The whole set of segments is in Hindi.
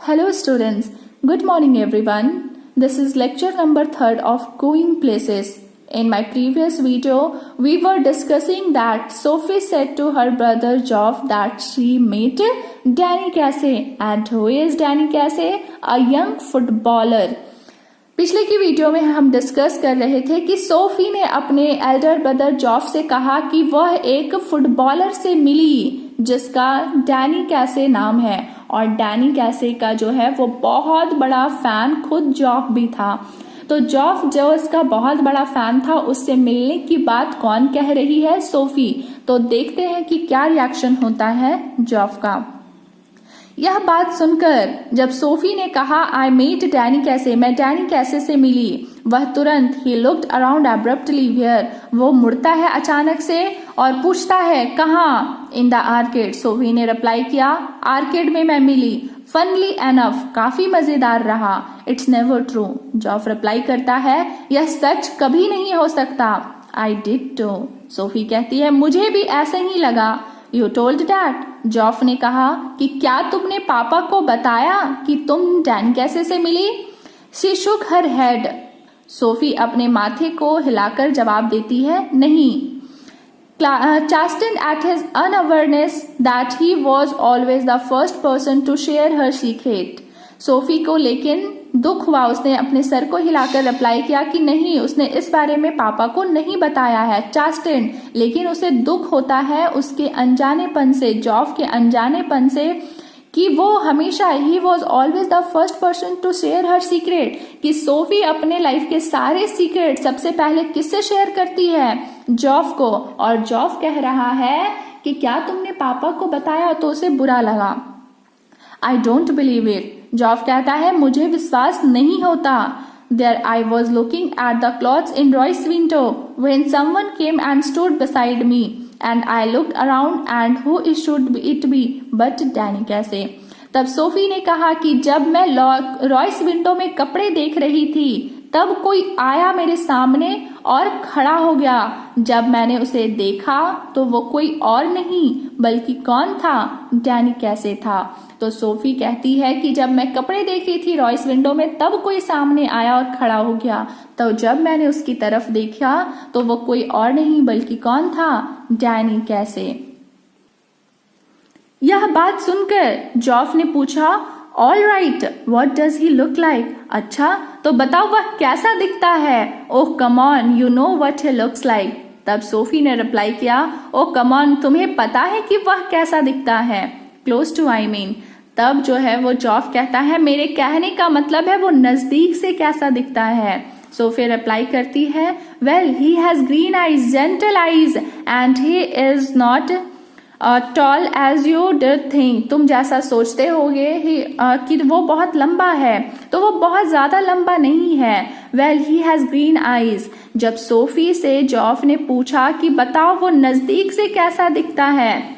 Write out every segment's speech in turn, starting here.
Hello students, good morning everyone. This is lecture number 3 of Going Places. In my previous video, we were discussing that Sophie said to her brother Geoff that she met Danny Casey. And who is Danny Casey? A young footballer. पिछले की वीडियो में हम डिस्कस कर रहे थे कि सोफी ने अपने एल्डर ब्रदर जॉफ से कहा कि वह एक फुटबॉलर से मिली जिसका डैनी कैसे नाम है और डैनी कैसे का जो है वो बहुत बड़ा फैन खुद जॉफ भी था। तो जॉफ जो इसका बहुत बड़ा फैन था उससे मिलने की बात कौन कह रही है? सोफी। तो देखते हैं कि क्या रिएक्शन होता है जॉफ का। यह बात सुनकर जब सोफी ने कहा आई मेट डैनी कैसे, मैं डैनी कैसे से मिली, वह तुरंत ही लुक्ड अराउंड एब्रप्टली वेयर, वो मुड़ता है अचानक से और पूछता है कहाँ? In the arcade. सोफी ने रिप्लाई किया आर्केड में मैं मिली। फनली एनफ, काफी मजेदार रहा। It's never true, Joff reply करता है यह सच कभी नहीं हो सकता। आई डिड टू, सोफी कहती है मुझे भी ऐसे ही लगा। यू टोल्ड डैड, जॉफ ने कहा कि क्या तुमने पापा को बताया कि तुम डैन कैसे से मिली? She shook her head, Sophie अपने माथे को हिलाकर जवाब देती है नहीं। chastened at his unawareness that he was always the first person to share her secret. Sophie को लेकिन दुख हुआ, उसने अपने सर को हिलाकर रिप्लाई किया कि नहीं, उसने इस बारे में पापा को नहीं बताया है। चास्टेंड, लेकिन उसे दुख होता है उसके अनजानेपन से, जॉफ के अनजानेपन से कि वो हमेशा ही was always the first person to share her secret, कि सोफी अपने लाइफ के सारे सीक्रेट सबसे पहले किससे शेयर करती है? जॉफ को। और जॉफ कह रहा है कि क्या तुमने पापा को बताया? तो उसे बुरा लगा। आई डोंट बिलीव इट, जॉफ कहता है मुझे विश्वास नहीं होता। There I was looking at the clothes in Roy's window when someone came and stood beside me and I looked around and who it should it be but Danny कैसे। तब सोफी ने कहा कि जब मैं रॉयस विंडो में कपड़े देख रही थी तब कोई आया मेरे सामने और खड़ा हो गया। जब मैंने उसे देखा तो वो कोई और नहीं बल्कि कौन था? डैनी कैसे था। तो सोफी कहती है कि जब मैं कपड़े देख रही थी रॉयस विंडो में तब कोई सामने आया और खड़ा हो गया, तो जब मैंने उसकी तरफ देखा तो वो कोई और नहीं बल्कि कौन था? डैनी कैसे। यह बात सुनकर जॉफ ने पूछा all right, what does he look like? अच्छा तो बताओ वह कैसा दिखता है? Oh come on, you know what he looks like. तब सोफी ने रिप्लाई किया ओह कम ऑन, तुम्हें पता है कि वह कैसा दिखता है? Close to I mean. तब जो है वो जॉफ कहता है मेरे कहने का मतलब है वो नजदीक से कैसा दिखता है? सोफी रिप्लाई करती है well he has green eyes, gentle eyes and he is not tall as you did think, तुम जैसा सोचते होगे कि वो बहुत लंबा है, तो वो बहुत ज्यादा लंबा नहीं है। Well he has green eyes. जब सोफी से जॉफ ने पूछा कि बताओ वो नजदीक से कैसा दिखता है,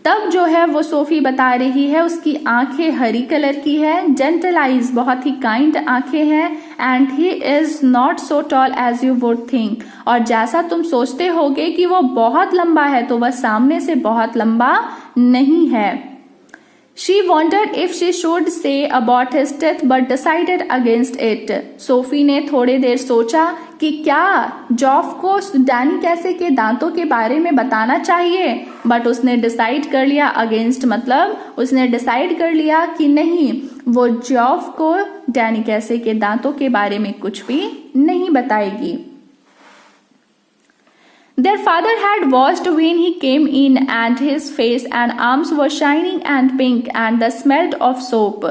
तब जो है वो सोफी बता रही है उसकी आंखें हरी कलर की है, जेंटल आईज, बहुत ही काइंड आंखें हैं, and he is not so tall as you would think, और जैसा तुम सोचते होगे कि वो बहुत लंबा है तो वह सामने से बहुत लंबा नहीं है। She wondered if she should say about his teeth but decided against it. Sophie ने थोड़ी देर सोचा कि क्या जॉफ को डैनी कैसे के दांतों के बारे में बताना चाहिए, बट उसने डिसाइड कर लिया अगेंस्ट, मतलब उसने डिसाइड कर लिया कि नहीं, वो जॉफ को डैनी कैसे के दांतों के बारे में कुछ भी नहीं बताएगी। Their father had washed when he came in and his face and arms were shining and pink and the smelled of soap.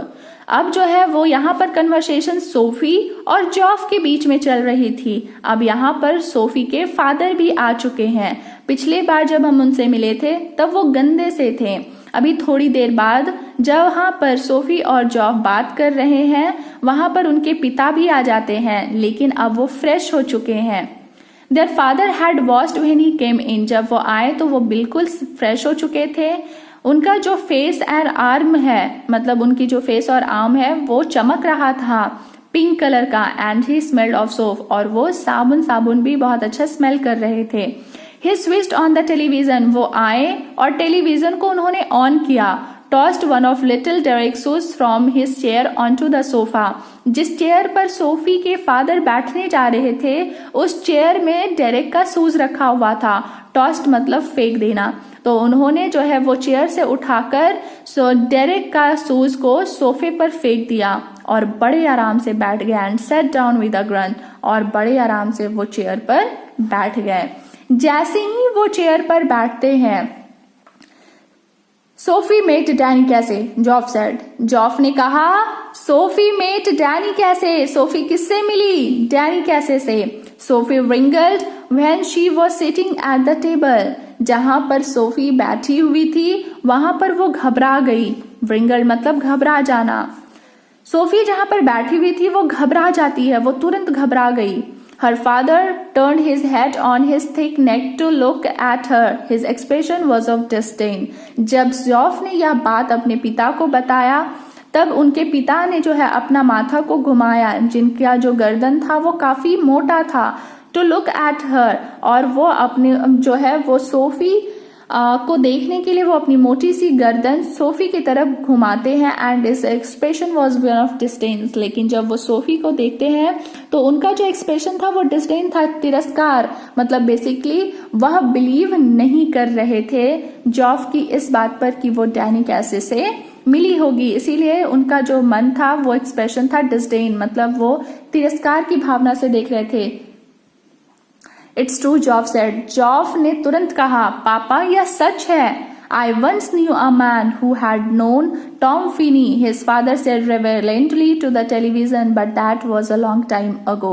अब जो है वो यहाँ पर कन्वर्सेशन सोफी और जॉफ के बीच में चल रही थी। अब यहाँ पर सोफी के फादर भी आ चुके हैं। पिछले बार जब हम उनसे मिले थे तब वो गंदे से थे। अभी थोड़ी देर बाद जहाँ पर सोफी और जॉफ बात कर रहे हैं वहां पर उनके पिता भी आ जाते हैं, लेकिन अब वो फ्रेश हो चुके हैं। Their father had washed when he came in. जब वो आए तो वो बिल्कुल फ्रेश हो चुके थे। उनका जो फेस एंड आर्म है, मतलब उनकी जो फेस और आर्म है वो चमक रहा था पिंक कलर का, and he smelled of soap, और वो साबुन भी बहुत अच्छा स्मेल कर रहे थे। He switched on the television. वो आए और टेलीविजन को उन्होंने ऑन किया। tossed one of little Derek's shoes from his chair onto the sofa. जिस चेयर पर सोफी के फादर बैठने जा रहे थे उस चेयर में डेरेक का शूज रखा हुआ था। टॉस्ट मतलब फेंक देना। तो उन्होंने जो है वो चेयर से उठाकर डेरेक का शूज को सोफे पर फेंक दिया और बड़े आराम से बैठ गए and set down with a grunt, और बड़े आराम से वो चेयर पर बैठ गए। जैसे ही वो चेयर पर बैठते हैं, सोफी मेट डैनी कैसे, जॉफ सेड। जॉफ ने कहा सोफी मेट डैनी कैसे, सोफी किससे मिली, डैनी कैसे से। Sophie wriggled when she was sitting at the table, जहां पर सोफी बैठी हुई थी वहां पर वो घबरा गई। रिंगल्ड मतलब घबरा जाना। सोफी जहां पर बैठी हुई थी वो घबरा जाती है, वो तुरंत घबरा गई। Her father turned his head on his thick neck to look at her. His expression was of disdain. जब जॉफ ने यह बात अपने पिता को बताया तब उनके पिता ने जो है अपना माथा को घुमाया, जिनका जो गर्दन था वो काफी मोटा था, टू लुक एट हर, और वो अपने जो है वो सोफी को देखने के लिए वो अपनी मोटी सी गर्दन सोफी की तरफ घुमाते हैं एंड इस expression was one of disdain. लेकिन जब वो सोफी को देखते हैं तो उनका जो एक्सप्रेशन था वो डिस्डेन था, तिरस्कार, मतलब बेसिकली वह बिलीव नहीं कर रहे थे जॉफ की इस बात पर कि वो डैनी कैसे से मिली होगी, इसीलिए उनका जो मन था वो एक्सप्रेशन था डिस्डेन, मतलब वो तिरस्कार की भावना से देख रहे थे। It's true, जॉफ said. जॉफ ने तुरंत कहा पापा यह सच है। I once knew a man who had known Tom Finney, his father said reverently to the television, but that was a long time ago.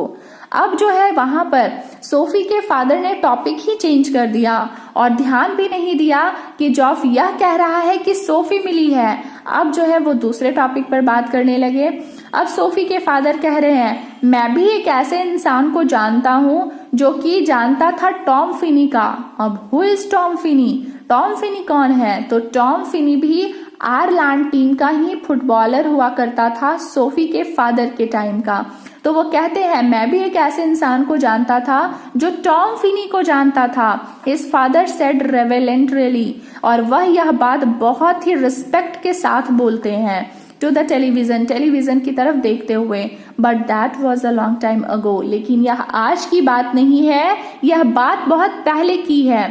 अब जो है वहां पर सोफी के फादर ने टॉपिक ही चेंज कर दिया और ध्यान भी नहीं दिया कि जॉफ यह कह रहा है कि सोफी मिली है। अब जो है वो दूसरे टॉपिक पर बात करने लगे। अब सोफी के फादर कह रहे हैं मैं भी एक ऐसे इंसान को जानता हूं जो कि जानता था टॉम फिनी का। अब who is Tom Finney, Tom Finney कौन है? तो टॉम फिनी भी आयरलैंड टीम का ही फुटबॉलर हुआ करता था सोफी के फादर के टाइम का। तो वो कहते हैं मैं भी एक ऐसे इंसान को जानता था जो टॉम फिनी को जानता था। हिज फादर सेड रेवेलेंटली, और वह यह बात बहुत ही रिस्पेक्ट के साथ बोलते हैं टू द टेलीविजन, टेलीविजन की तरफ देखते हुए। But that was a long time ago, लेकिन यह आज की बात नहीं है, यह बात बहुत पहले की है।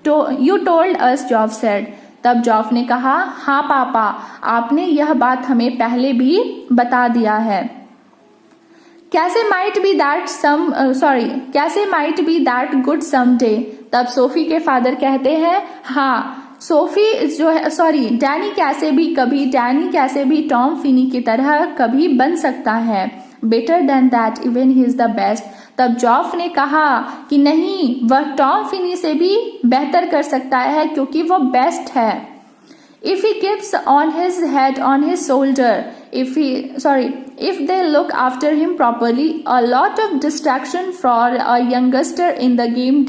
तो यू टोल्ड अस, जॉफ सेड। तब जॉफ ने कहा हाँ पापा, आपने यह बात हमें पहले भी बता दिया है। कैसे might be that good someday. तब सोफी के फादर कहते हैं हाँ सोफी जो है डैनी कैसे भी टॉम फिनी की तरह कभी बन सकता है। Better than that, even he is the best. तब जॉफ ने कहा कि नहीं, वह टॉम फिनी से भी बेहतर कर सकता है क्योंकि वो बेस्ट है। If he keeps on his head on his shoulder, if they look after him properly, a lot of distraction for a youngster in the game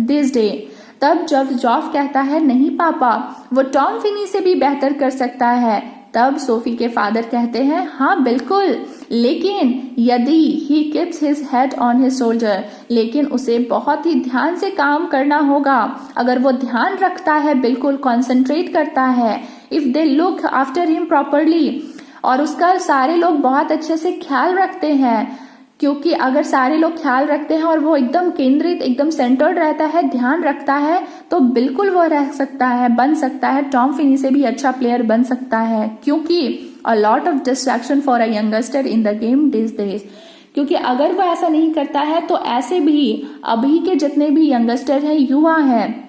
this day. तब जब जॉफ कहता है नहीं पापा, वो टॉम फिनी से भी बेहतर कर सकता है, तब सोफी के फादर कहते हैं हाँ बिल्कुल, लेकिन यदि he keeps his head on his shoulder, लेकिन उसे बहुत ही ध्यान से काम करना होगा। अगर वो ध्यान रखता है, बिल्कुल कॉन्सेंट्रेट करता है, if they look after him properly, और उसका सारे लोग बहुत अच्छे से ख्याल रखते हैं, क्योंकि अगर सारे लोग ख्याल रखते हैं और वो एकदम केंद्रित, एकदम सेंटर्ड रहता है, ध्यान रखता है, तो बिल्कुल वो रह सकता है, बन सकता है, टॉम फिनी से भी अच्छा प्लेयर बन सकता है। क्योंकि a lot of distraction for a youngster in the game this days, क्योंकि अगर वो ऐसा नहीं करता है तो ऐसे भी अभी के जितने भी यंगस्टर हैं, युवा हैं,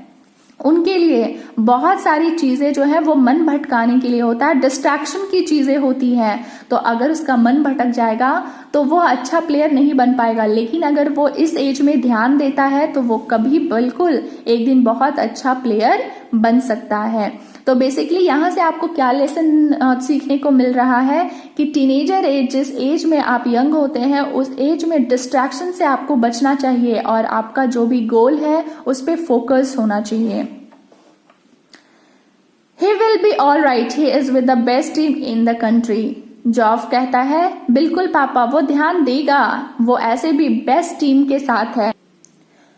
उनके लिए बहुत सारी चीजें जो है वो मन भटकाने के लिए होता है, डिस्ट्रैक्शन की चीजें होती हैं। तो अगर उसका मन भटक जाएगा तो वो अच्छा प्लेयर नहीं बन पाएगा, लेकिन अगर वो इस एज में ध्यान देता है तो वो कभी बिल्कुल एक दिन बहुत अच्छा प्लेयर बन सकता है। तो बेसिकली यहाँ से आपको क्या लेसन सीखने को मिल रहा है कि टीनेजर एज, जिस एज में आप यंग होते हैं, उस एज में डिस्ट्रैक्शन से आपको बचना चाहिए और आपका जो भी गोल है उस पर फोकस होना चाहिए। He will be all right. He is with the best team in the country. जॉफ कहता है बिल्कुल पापा, वो ध्यान देगा, वो ऐसे भी बेस्ट टीम के साथ है,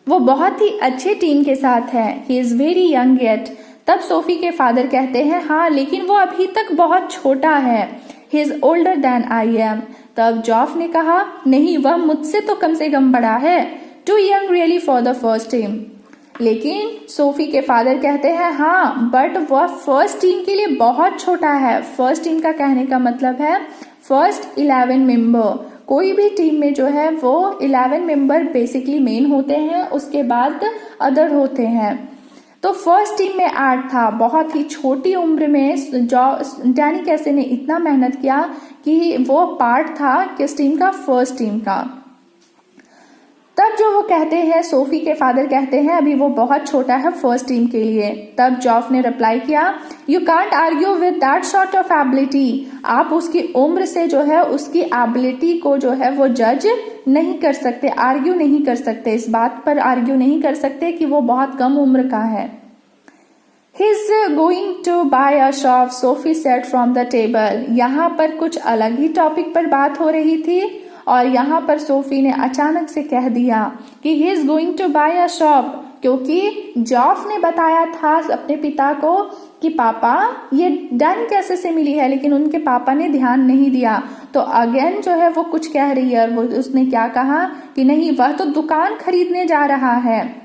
वो बहुत ही अच्छे टीम के साथ है। He is very young yet. तब सोफी के फादर कहते हैं हाँ लेकिन वो अभी तक बहुत छोटा है, he is older than I am. तब जॉफ ने कहा नहीं, वह मुझसे तो कम से कम बड़ा है, too young really for the first team. लेकिन सोफी के फादर कहते हैं हाँ बट वह फर्स्ट टीम के लिए बहुत छोटा है। फर्स्ट टीम का कहने का मतलब है फर्स्ट 11 मेंबर। कोई भी टीम में जो है वो 11 मेंबर बेसिकली मेन होते हैं, उसके बाद अदर होते हैं। तो फर्स्ट टीम में 8 था। बहुत ही छोटी उम्र में डैनी कैसे ने इतना मेहनत किया कि वो पार्ट था किस टीम का, फर्स्ट टीम का। तब जो वो कहते हैं, सोफी के फादर कहते हैं अभी वो बहुत छोटा है फर्स्ट टीम के लिए। तब जॉफ ने रिप्लाई किया you can't argue with that sort of ability. आप उसकी उम्र से जो है उसकी एबिलिटी को जो है वो जज नहीं कर सकते, आर्ग्यू नहीं कर सकते, इस बात पर आर्ग्यू नहीं कर सकते कि वो बहुत कम उम्र का है। He is going to buy a shop, Sophie said from the table। यहाँ पर कुछ अलग ही टॉपिक पर बात हो रही थी और यहाँ पर सोफी ने अचानक से कह दिया कि he is going to buy a shop, क्योंकि जॉफ ने बताया था अपने पिता को कि पापा ये डैनी कैसे से मिली है, लेकिन उनके पापा ने ध्यान नहीं दिया। तो अगेन जो है वो कुछ कह रही है और वो उसने क्या कहा कि नहीं, वह तो दुकान खरीदने जा रहा है।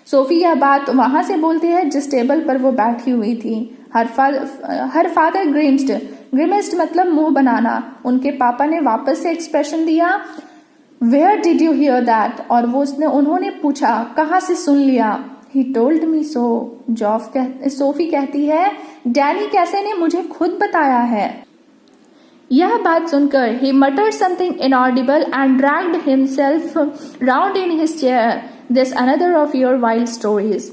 सोफी यह बात वहां से बोलती है जिस टेबल पर वो बैठी हुई थी। हर फादर ग्रिमिस्ड मतलब मुंह बनाना। उनके पापा ने वापस से एक्सप्रेशन दिया where did you hear that, और उन्होंने पूछा कहाँ से सुन लिया। He told me so. Sophie कहती है डैनी कैसे ने मुझे खुद बताया है। यह बात सुनकर he muttered something inaudible and dragged himself round in his chair. This another of your wild stories.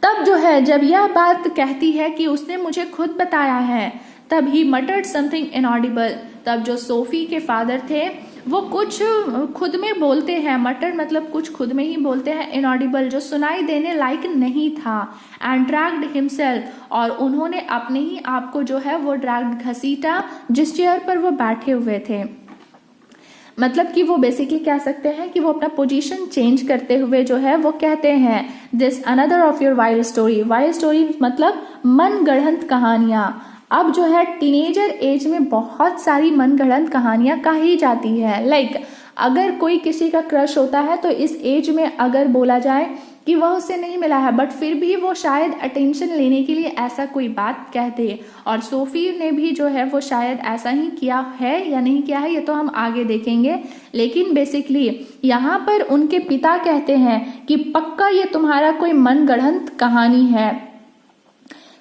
तब जो है जब यह बात कहती है कि उसने मुझे खुद बताया है, तब he muttered something inaudible। तब जो सोफी के फादर थे वो कुछ खुद में बोलते हैं। मटर मतलब कुछ खुद में ही बोलते हैं। इनऑडिबल जो सुनाई देने लायक नहीं था। एंड ड्रैग्ड हिमसेल्फ, और उन्होंने अपने ही आप को जो है वो ड्रैग्ड घसीटा जिस चेयर पर वो बैठे हुए थे। मतलब कि वो बेसिकली कह सकते हैं कि वो अपना पोजीशन चेंज करते हुए जो है वो कहते हैं this another of your wild story. Wild story मतलब मन गढ़ंत कहानियां। अब जो है टीनेजर एज में बहुत सारी मनगढ़ंत कहानियां कही जाती है। लाइक अगर कोई किसी का क्रश होता है तो इस एज में अगर बोला जाए कि वह उससे नहीं मिला है बट फिर भी वो शायद अटेंशन लेने के लिए ऐसा कोई बात कह दे। और सोफी ने भी जो है वो शायद ऐसा ही किया है या नहीं किया है ये तो हम आगे देखेंगे। लेकिन बेसिकली यहाँ पर उनके पिता कहते हैं कि पक्का ये तुम्हारा कोई मनगढ़ंत कहानी है।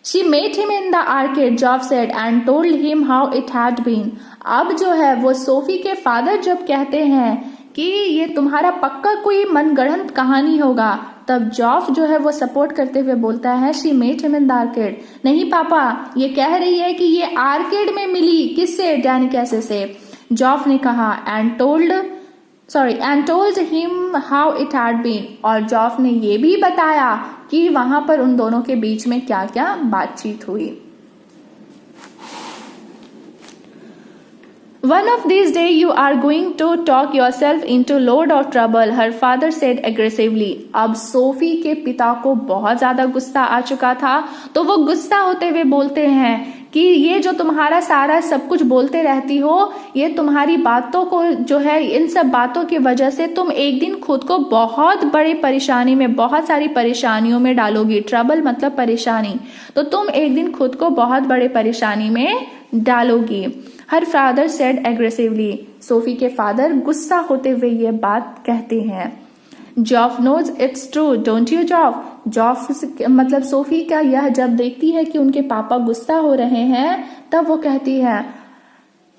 She met him in the arcade, Joff said, and told him how it had been. अब जो है वो सोफी के फादर जब कहते हैं कि ये तुम्हारा पक्का कोई मनगढ़ंत कहानी होगा, तब जॉफ जो है वो सपोर्ट करते हुए बोलता है she met him in the arcade. नहीं पापा, ये कह रही है कि ये आर्केड में मिली। किससे? डैनी कैसे से। जॉफ ने कहा and told him how it had been, और जॉफ ने ये भी बताया कि वहां पर उन दोनों के बीच में क्या क्या बातचीत हुई। One of these days you are going to talk yourself into load of trouble, her father said aggressively. अब सोफी के पिता को बहुत ज्यादा गुस्सा आ चुका था, तो वो गुस्सा होते हुए बोलते हैं कि ये जो तुम्हारा सारा सब कुछ बोलते रहती हो, ये तुम्हारी बातों को जो है इन सब बातों की वजह से तुम एक दिन खुद को बहुत बड़े परेशानी में, बहुत सारी परेशानियों में डालोगी। ट्रबल मतलब परेशानी, तो तुम एक दिन खुद को बहुत बड़े परेशानी में डालोगी। Her father said aggressively, Sophie के फादर गुस्सा होते हुए ये बात कहते हैं। Joff knows it's true don't you Joff. Joff मतलब सोफी का यह जब देखती है कि उनके पापा गुस्सा हो रहे हैं, तब वो कहती है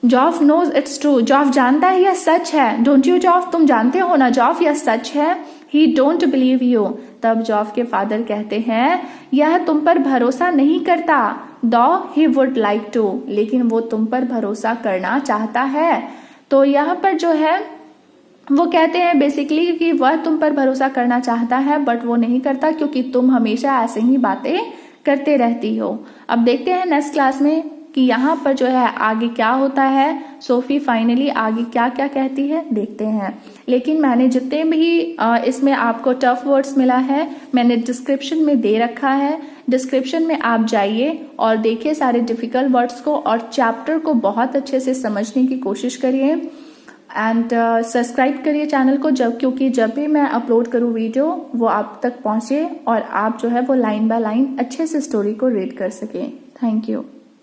Joff knows it's true, Joff जानता है यह सच है। डोंट यू जॉफ, तुम जानते हो ना जॉफ यह सच है। ही डोंट बिलीव यू। तब जॉफ के फादर कहते हैं यह तुम पर भरोसा नहीं करता। दो ही वुड लाइक टू, लेकिन वो तुम पर भरोसा करना चाहता है। तो यहाँ पर जो है वो कहते हैं बेसिकली कि वह तुम पर भरोसा करना चाहता है बट वो नहीं करता, क्योंकि तुम हमेशा ऐसे ही बातें करते रहती हो। अब देखते हैं नेक्स्ट क्लास में कि यहाँ पर जो है आगे क्या होता है, सोफी फाइनली आगे क्या क्या कहती है देखते हैं। लेकिन मैंने जितने भी इसमें आपको टफ वर्ड्स मिला है मैंने डिस्क्रिप्शन में दे रखा है। डिस्क्रिप्शन में आप जाइए और देखिए सारे डिफिकल्ट वर्ड्स को और चैप्टर को बहुत अच्छे से समझने की कोशिश करिए। एंड सब्सक्राइब करिए चैनल को क्योंकि जब भी मैं अपलोड करूँ वीडियो वो आप तक पहुँचे और आप जो है वो लाइन बाय लाइन अच्छे से स्टोरी को रीड कर सकें। Thank you.